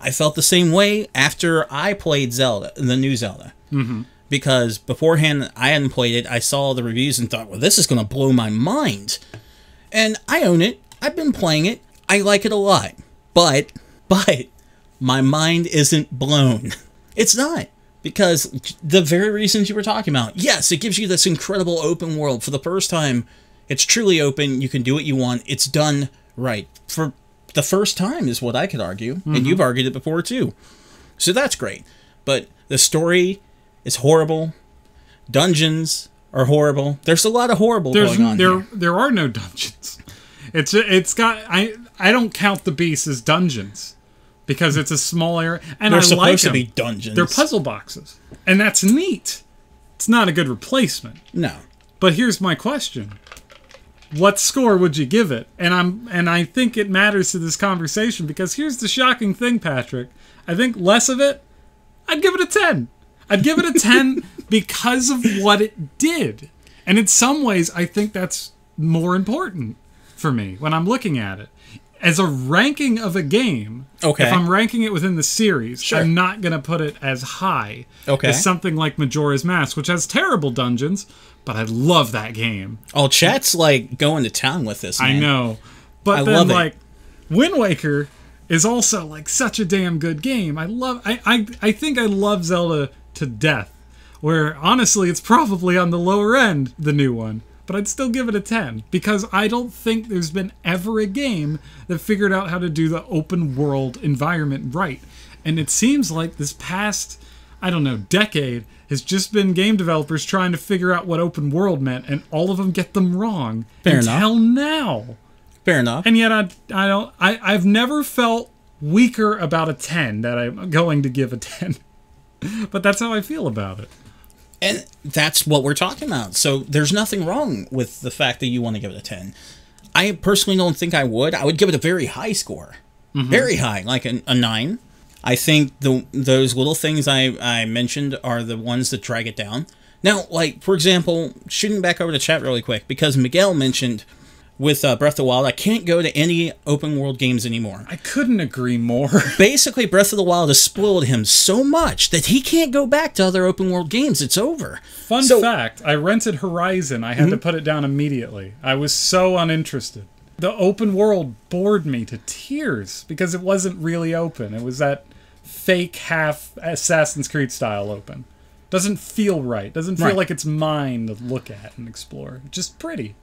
I felt the same way after I played Zelda, the new Zelda. Mm-hmm. Because beforehand, I hadn't played it. I saw the reviews and thought, well, this is going to blow my mind. And I own it. I've been playing it. I like it a lot. But, my mind isn't blown. It's not. Because the very reasons you were talking about. Yes, it gives you this incredible open world. For the first time, it's truly open. You can do what you want. It's done right. For the first time is what I could argue. Mm-hmm. And you've argued it before, too. So that's great. But the story is horrible. Dungeons are horrible. There's a lot of horrible going on here. There are no dungeons. It's got I don't count the beasts as dungeons because it's a small area, and they're I supposed like to be dungeons. They're puzzle boxes, and that's neat. It's not a good replacement. No. But here's my question: what score would you give it? And I think it matters to this conversation because here's the shocking thing, Patrick. I think less of it, I'd give it a 10. I'd give it a 10 because of what it did. And in some ways, I think that's more important for me when I'm looking at it. As a ranking of a game, if I'm ranking it within the series, sure, I'm not going to put it as high as something like Majora's Mask, which has terrible dungeons, but I love that game. Oh, chat's like going to town with this, man. I know. But then, like, Wind Waker is also like such a damn good game. I think I love Zelda to death, where honestly it's probably on the lower end, the new one, but I'd still give it a 10 because I don't think there's been ever a game that figured out how to do the open world environment right. And it seems like this past, I don't know, decade has just been game developers trying to figure out what open world meant, and all of them get them wrong. Fair until now. Fair enough. And yet I've never felt weaker about a 10 that I'm going to give a 10. But that's how I feel about it. And that's what we're talking about. So there's nothing wrong with the fact that you want to give it a 10. I personally don't think I would. I would give it a very high score. Mm-hmm. Very high, like a 9. I think those little things I mentioned are the ones that drag it down. Now, like, for example, shooting back over the chat really quick, because Miguel mentioned with Breath of the Wild, I can't go to any open world games anymore. I couldn't agree more. Basically, Breath of the Wild has spoiled him so much that he can't go back to other open world games. It's over. Fun fact, I rented Horizon. I had to put it down immediately. I was so uninterested. The open world bored me to tears because it wasn't really open. It was that fake half Assassin's Creed style open. Doesn't feel right. Doesn't feel like it's mine to look at and explore. Just pretty.